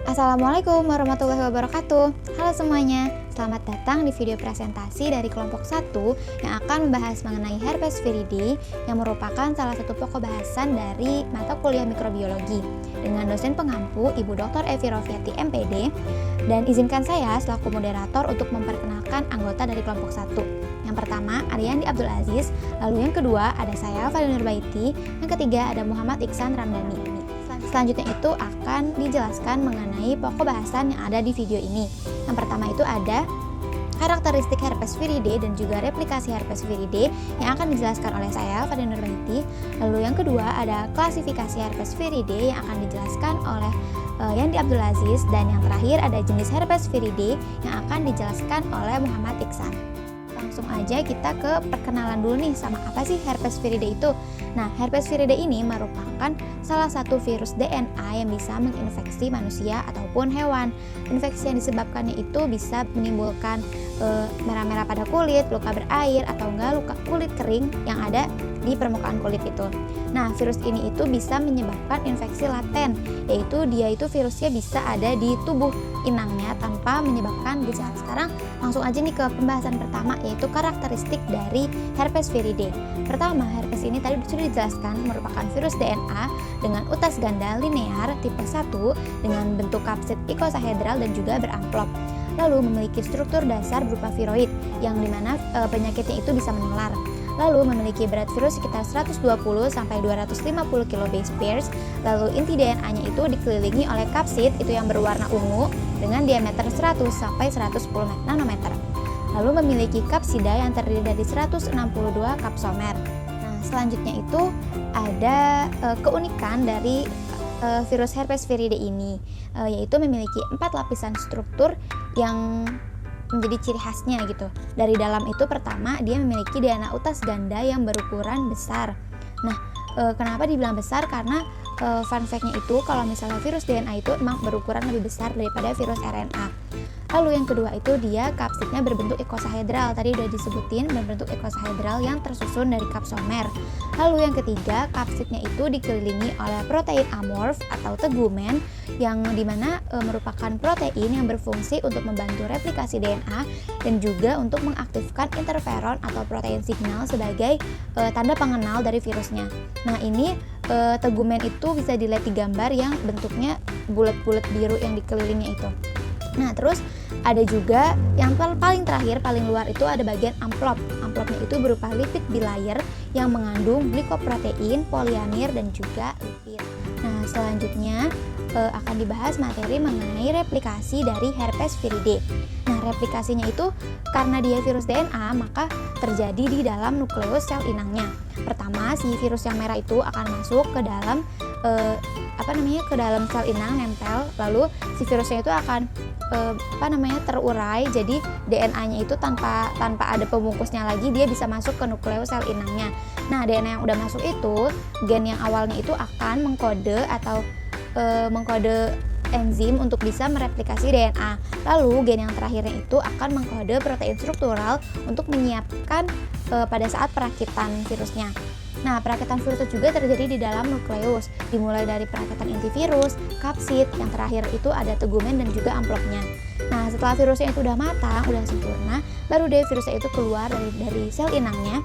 Assalamualaikum warahmatullahi wabarakatuh. Halo semuanya, selamat datang di video presentasi dari kelompok 1 yang akan membahas mengenai herpes viridae yang merupakan salah satu pokok bahasan dari mata kuliah mikrobiologi dengan dosen pengampu Ibu Dr. Evi Rofiati MPD, dan izinkan saya selaku moderator untuk memperkenalkan anggota dari kelompok 1. Yang pertama, Ariandi Abdul Aziz, lalu yang kedua ada saya Fadil Nurbaiti, yang ketiga ada Muhammad Iksan Ramdhani. Selanjutnya itu akan dijelaskan mengenai pokok bahasan yang ada di video ini. Yang pertama itu ada karakteristik herpes viridae dan juga replikasi herpes viridae yang akan dijelaskan oleh saya, Fadil Nurbaiti. Lalu yang kedua ada klasifikasi herpes viridae yang akan dijelaskan oleh Yandi Abdul Aziz, dan yang terakhir ada jenis herpes viridae yang akan dijelaskan oleh Muhammad Iksan. Langsung aja kita ke perkenalan dulu nih sama apa sih herpes viridae itu. Nah, herpes viridae ini merupakan salah satu virus DNA yang bisa menginfeksi manusia ataupun hewan. Infeksi yang disebabkannya itu bisa menimbulkan merah-merah pada kulit, luka berair, atau enggak luka kulit kering yang ada di permukaan kulit itu. Nah, virus ini itu bisa menyebabkan infeksi laten, yaitu dia itu virusnya bisa ada di tubuh inangnya tanpa menyebabkan gejala. Sekarang langsung aja nih ke pembahasan pertama, yaitu karakteristik dari herpes viridae. Pertama, herpes ini tadi sudah dijelaskan merupakan virus DNA dengan utas ganda linear tipe 1 dengan bentuk kapsid ikosahedral dan juga beramplop. Lalu memiliki struktur dasar berupa viroid yang dimana penyakitnya itu bisa menular. Lalu memiliki berat virus sekitar 120 sampai 250 kilobase pairs. Lalu inti DNA-nya itu dikelilingi oleh kapsid itu yang berwarna ungu dengan diameter 100 sampai 110 nanometer. Lalu memiliki kapsida yang terdiri dari 162 kapsomer. Nah, selanjutnya itu ada keunikan dari virus herpes viridae ini, yaitu memiliki 4 lapisan struktur yang menjadi ciri khasnya gitu. Dari dalam itu pertama dia memiliki DNA utas ganda yang berukuran besar. Nah, kenapa dibilang besar? Karena fun fact-nya itu kalau misalnya virus DNA itu memang berukuran lebih besar daripada virus RNA. Lalu yang kedua itu dia kapsidnya berbentuk ikosahedral. Tadi udah disebutin berbentuk ikosahedral yang tersusun dari kapsomer. Lalu yang ketiga, kapsidnya itu dikelilingi oleh protein amorf atau tegumen yang dimana merupakan protein yang berfungsi untuk membantu replikasi DNA dan juga untuk mengaktifkan interferon atau protein signal sebagai tanda pengenal dari virusnya. Nah, ini tegumen itu bisa dilihat di gambar yang bentuknya bulat-bulat biru yang dikelilingi itu. Nah, terus ada juga yang paling terakhir, paling luar itu ada bagian amplop. Amplopnya itu berupa lipid bilayer yang mengandung glikoprotein, poliamir, dan juga lipid. Nah, selanjutnya akan dibahas materi mengenai replikasi dari herpes viridae. Nah, replikasinya itu karena dia virus DNA, maka terjadi di dalam nukleus sel inangnya. Pertama, si virus yang merah itu akan masuk ke dalam ke dalam sel inang, nempel, lalu si virusnya itu akan terurai, jadi DNA-nya itu tanpa ada pembungkusnya lagi, dia bisa masuk ke nukleus sel inangnya. Nah, DNA yang udah masuk itu, gen yang awalnya itu akan mengkode enzim untuk bisa mereplikasi DNA. Lalu gen yang terakhirnya itu akan mengkode protein struktural untuk menyiapkan pada saat perakitan virusnya. Nah, perakitan virus itu juga terjadi di dalam nukleus, dimulai dari perakitan inti virus, kapsid, yang terakhir itu ada tegumen dan juga amplopnya. Nah, setelah virusnya itu udah matang, udah sempurna, baru deh virusnya itu keluar dari sel inangnya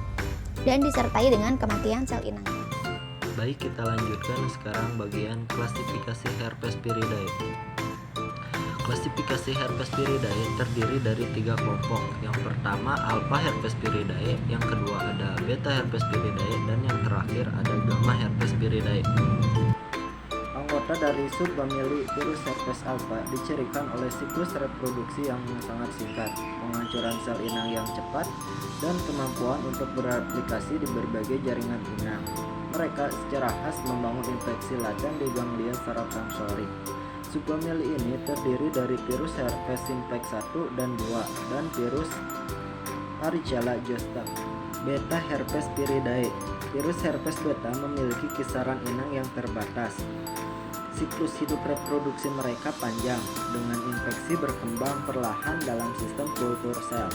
dan disertai dengan kematian sel inangnya. Baik, kita lanjutkan sekarang bagian klasifikasi herpes viridae. Klasifikasi herpes viridae terdiri dari 3 kelompok. Yang pertama alpha herpes viridae, yang kedua ada beta herpes viridae, dan yang terakhir ada gamma herpes viridae. Anggota dari subfamili virus herpes alpha dicirikan oleh siklus reproduksi yang sangat singkat, penghancuran sel inang yang cepat, dan kemampuan untuk bereplikasi di berbagai jaringan inang. Mereka secara khas membangun infeksi laten di ganglia saraf sensori. Subfamili ini terdiri dari virus herpes simplex 1 dan 2 dan virus Varicella zoster. Beta herpes viridae. Virus herpes beta memiliki kisaran inang yang terbatas. Siklus hidup reproduksi mereka panjang, dengan infeksi berkembang perlahan dalam sistem kultur sel.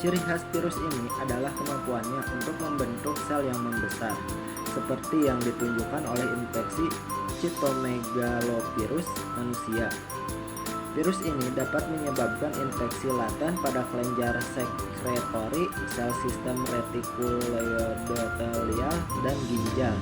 Ciri khas virus ini adalah kemampuannya untuk membentuk sel yang membesar, seperti yang ditunjukkan oleh infeksi cytomegalovirus manusia. Virus ini dapat menyebabkan infeksi laten pada kelenjar sekretory, sel sistem retikuloendotelial, dan ginjal.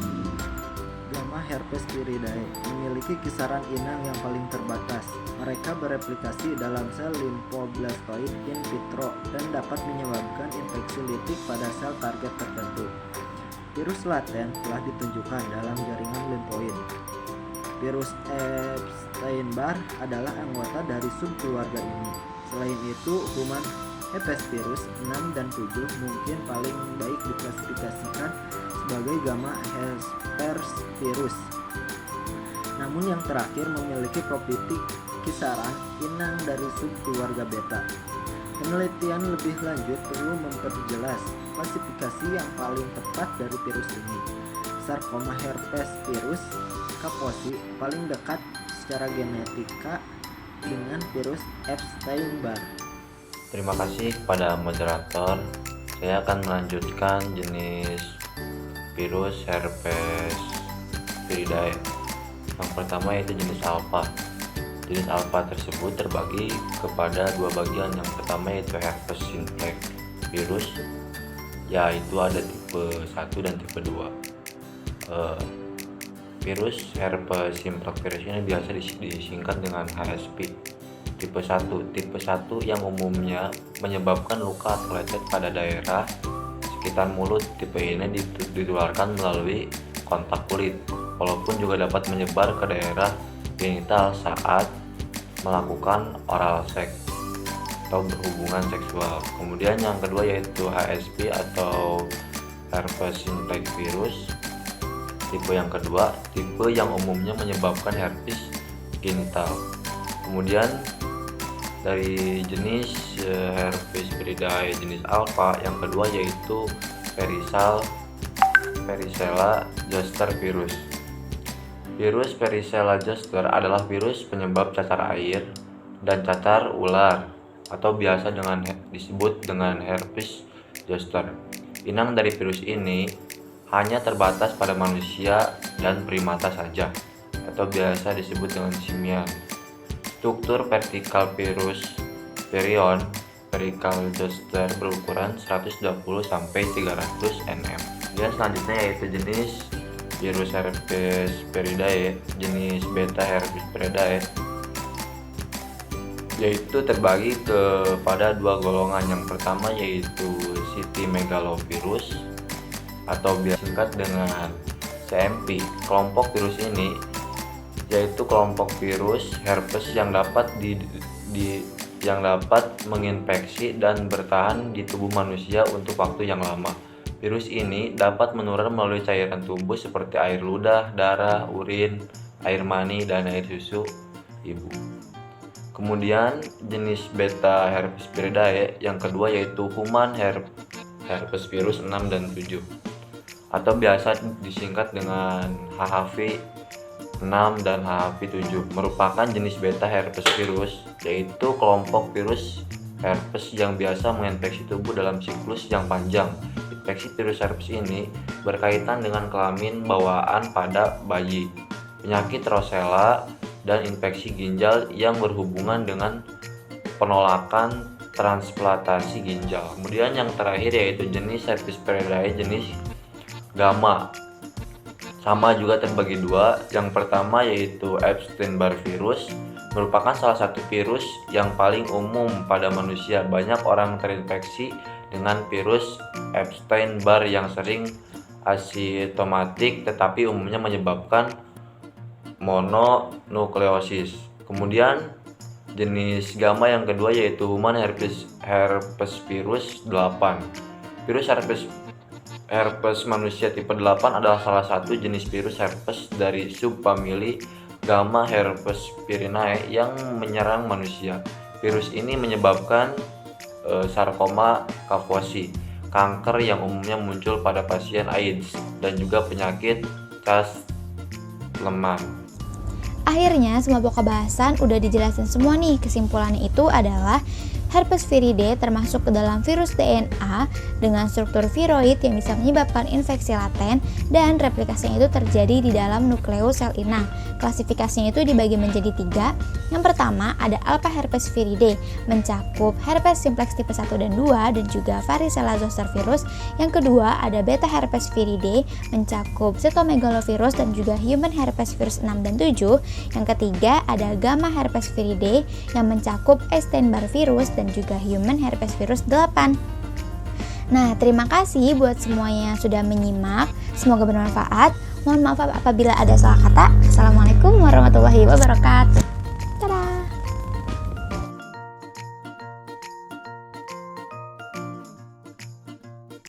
Gamma herpesviridae memiliki kisaran inang yang paling terbatas. Mereka bereplikasi dalam sel limfoblastoid in vitro dan dapat menyebabkan infeksi litik pada sel target tertentu. Virus laten telah ditunjukkan dalam jaringan limfoid. Virus Epstein-Barr adalah anggota dari subkeluarga ini. Selain itu, human herpesvirus 6 dan 7 mungkin paling baik diklasifikasikan sebagai gamma herpesvirus. Namun yang terakhir memiliki properti kisaran inang dari subkeluarga beta. Penelitian lebih lanjut perlu memperjelas klasifikasi yang paling tepat dari virus ini. Sarkoma herpesvirus Kaposi paling dekat secara genetika dengan virus Epstein-Barr. Terima kasih kepada moderator. Saya akan melanjutkan jenis virus herpesviridae. Yang pertama yaitu jenis alpha. Jenis alpha tersebut terbagi kepada dua bagian. Yang pertama yaitu herpes simplex virus, yaitu ada tipe 1 dan tipe 2. Virus herpes simplex virus ini biasa disingkat dengan HSP. Tipe 1 yang umumnya menyebabkan luka atau lecet pada daerah sekitar mulut. Tipe ini ditularkan melalui kontak kulit, walaupun juga dapat menyebar ke daerah genital saat melakukan oral seks atau berhubungan seksual. Kemudian yang kedua yaitu HSP atau herpes simplex virus. Tipe yang kedua, tipe yang umumnya menyebabkan herpes genital. Kemudian dari jenis herpesviridae jenis alpha, yang kedua yaitu varicella zoster virus. Virus varicella zoster adalah virus penyebab cacar air dan cacar ular, atau biasa disebut dengan herpes zoster. Inang dari virus ini hanya terbatas pada manusia dan primata saja, atau biasa disebut dengan simian. Struktur vertikal virus virion vertikal zoster berukuran 120 sampai 300 nm. Dan selanjutnya yaitu jenis virus herpesviridae jenis beta herpesviridae, yaitu terbagi kepada dua golongan. Yang pertama yaitu cytomegalovirus atau biasa disingkat dengan CMV. Kelompok virus ini yaitu kelompok virus herpes yang dapat menginfeksi dan bertahan di tubuh manusia untuk waktu yang lama. Virus ini dapat menular melalui cairan tubuh seperti air ludah, darah, urin, air mani, dan air susu ibu. Kemudian jenis beta herpesviridae yang kedua yaitu human herpesvirus 6 dan 7 atau biasa disingkat dengan HHV 6 dan HHV 7, merupakan jenis beta herpesvirus, yaitu kelompok virus herpes yang biasa menginfeksi tubuh dalam siklus yang panjang. Infeksi virus herpes ini berkaitan dengan kelamin bawaan pada bayi, penyakit rosella, dan infeksi ginjal yang berhubungan dengan penolakan transplantasi ginjal. Kemudian yang terakhir yaitu jenis herpesviridae jenis gamma, sama juga terbagi dua. Yang pertama yaitu Epstein-Barr virus, merupakan salah satu virus yang paling umum pada manusia. Banyak orang terinfeksi dengan virus Epstein-Barr yang sering asimptomatik tetapi umumnya menyebabkan mononukleosis. Kemudian jenis gamma yang kedua yaitu human herpesvirus 8. Virus herpes manusia tipe 8 adalah salah satu jenis virus herpes dari subfamili Gamma herpesviridae yang menyerang manusia. Virus ini menyebabkan sarkoma kaposi, kanker yang umumnya muncul pada pasien AIDS, dan juga penyakit cas lemah. Akhirnya semua pokok bahasan udah dijelasin semua nih. Kesimpulannya itu adalah Herpes viridae termasuk ke dalam virus DNA dengan struktur viroid yang bisa menyebabkan infeksi laten dan replikasinya itu terjadi di dalam nukleus sel inang. Klasifikasinya itu dibagi menjadi 3. Yang pertama ada alpha herpes viridae, mencakup herpes simplex tipe 1 dan 2 dan juga varicella zoster virus. Yang kedua ada beta herpes viridae, mencakup cytomegalovirus dan juga human herpes virus 6 dan 7. Yang ketiga ada gamma herpes viridae yang mencakup Epstein-Barr virus dan juga human herpes virus 8. Nah, terima kasih buat semuanya yang sudah menyimak. Semoga bermanfaat. Mohon maaf apabila ada salah kata. Assalamualaikum warahmatullahi wabarakatuh.